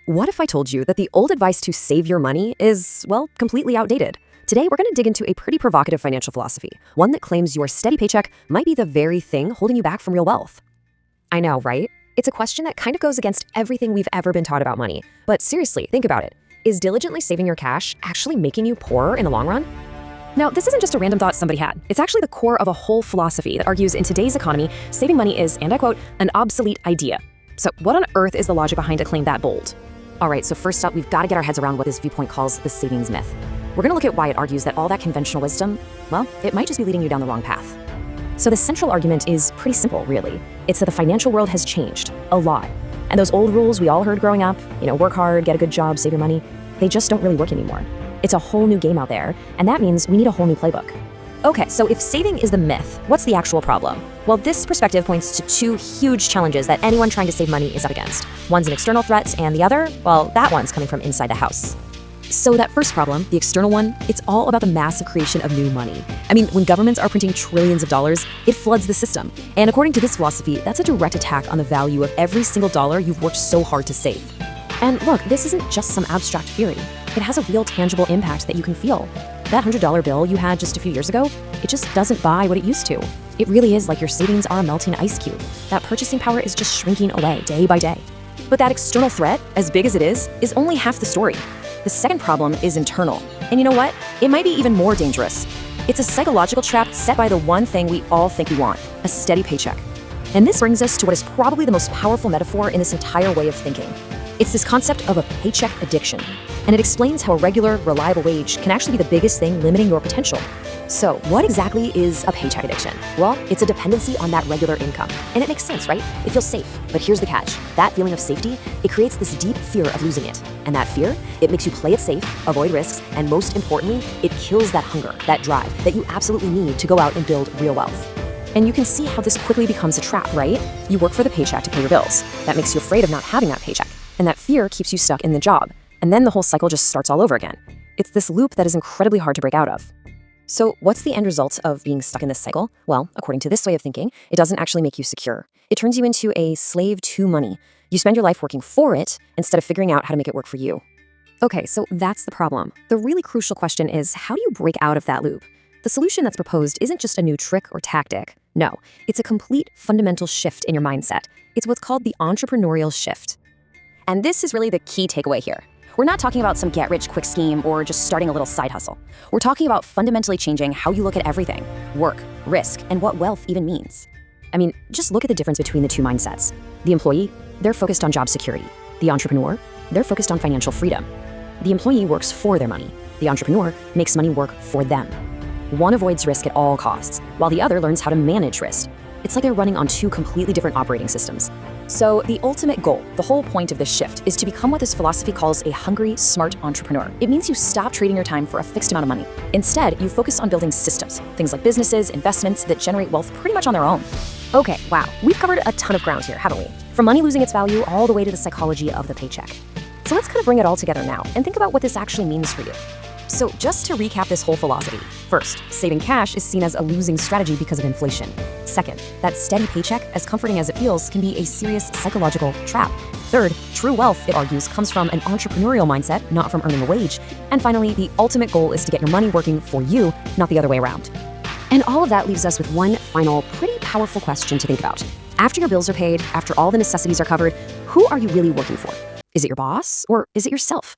What if I told you that the old advice to save your money is, well, completely outdated? Today, we're going to dig into a pretty provocative financial philosophy, one that claims your steady paycheck might be the very thing holding you back from real wealth. I know, right? It's a question that kind of goes against everything we've ever been taught about money. But seriously, think about it. Is diligently saving your cash actually making you poorer in the long run? Now, this isn't just a random thought somebody had. It's actually the core of a whole philosophy that argues in today's economy, saving money is, and I quote, an obsolete idea. So what on earth is the logic behind a claim that bold? All right, so first up, we've got to get our heads around what this viewpoint calls the savings myth. We're going to look at why it argues that all that conventional wisdom, well, it might just be leading you down the wrong path. So the central argument is pretty simple, really. It's that the financial world has changed a lot. And those old rules we all heard growing up, work hard, get a good job, save your money, they just don't really work anymore. It's a whole new game out there, and that means we need a whole new playbook. Okay, so if saving is the myth, what's the actual problem? Well, this perspective points to two huge challenges that anyone trying to save money is up against. One's an external threat, and the other, well, that one's coming from inside the house. So that first problem, the external one, it's all about the massive creation of new money. I mean, when governments are printing trillions of dollars, it floods the system. And according to this philosophy, that's a direct attack on the value of every single dollar you've worked so hard to save. And look, this isn't just some abstract theory. It has a real tangible impact that you can feel. That $100 bill you had just a few years ago, it just doesn't buy what it used to. It really is like your savings are a melting ice cube. That purchasing power is just shrinking away day by day. But that external threat, as big as it is only half the story. The second problem is internal. And you know what? It might be even more dangerous. It's a psychological trap set by the one thing we all think we want, a steady paycheck. And this brings us to what is probably the most powerful metaphor in this entire way of thinking. It's this concept of a paycheck addiction, and it explains how a regular, reliable wage can actually be the biggest thing limiting your potential. So what exactly is a paycheck addiction? Well, it's a dependency on that regular income. And it makes sense, right? It feels safe. But here's the catch. That feeling of safety, it creates this deep fear of losing it. And that fear, it makes you play it safe, avoid risks, and most importantly, it kills that hunger, that drive that you absolutely need to go out and build real wealth. And you can see how this quickly becomes a trap, right? You work for the paycheck to pay your bills. That makes you afraid of not having that paycheck. And that fear keeps you stuck in the job. And then the whole cycle just starts all over again. It's this loop that is incredibly hard to break out of. So what's the end result of being stuck in this cycle? Well, according to this way of thinking, it doesn't actually make you secure. It turns you into a slave to money. You spend your life working for it instead of figuring out how to make it work for you. Okay, so that's the problem. The really crucial question is, how do you break out of that loop? The solution that's proposed isn't just a new trick or tactic. No, it's a complete fundamental shift in your mindset. It's what's called the entrepreneurial shift. And this is really the key takeaway here. We're not talking about some get-rich-quick scheme or just starting a little side hustle. We're talking about fundamentally changing how you look at everything, work, risk, and what wealth even means. I mean, just look at the difference between the two mindsets. The employee, they're focused on job security. The entrepreneur, they're focused on financial freedom. The employee works for their money. The entrepreneur makes money work for them. One avoids risk at all costs, while the other learns how to manage risk. It's like they're running on two completely different operating systems. So the ultimate goal, the whole point of this shift, is to become what this philosophy calls a hungry, smart entrepreneur. It means you stop trading your time for a fixed amount of money. Instead, you focus on building systems, things like businesses, investments that generate wealth pretty much on their own. Okay, wow, we've covered a ton of ground here, haven't we? From money losing its value all the way to the psychology of the paycheck. So let's kind of bring it all together now and think about what this actually means for you. So just to recap this whole philosophy, first, saving cash is seen as a losing strategy because of inflation. Second, that steady paycheck, as comforting as it feels, can be a serious psychological trap. Third, true wealth, it argues, comes from an entrepreneurial mindset, not from earning a wage. And finally, the ultimate goal is to get your money working for you, not the other way around. And all of that leaves us with one final, pretty powerful question to think about. After your bills are paid, after all the necessities are covered, who are you really working for? Is it your boss or is it yourself?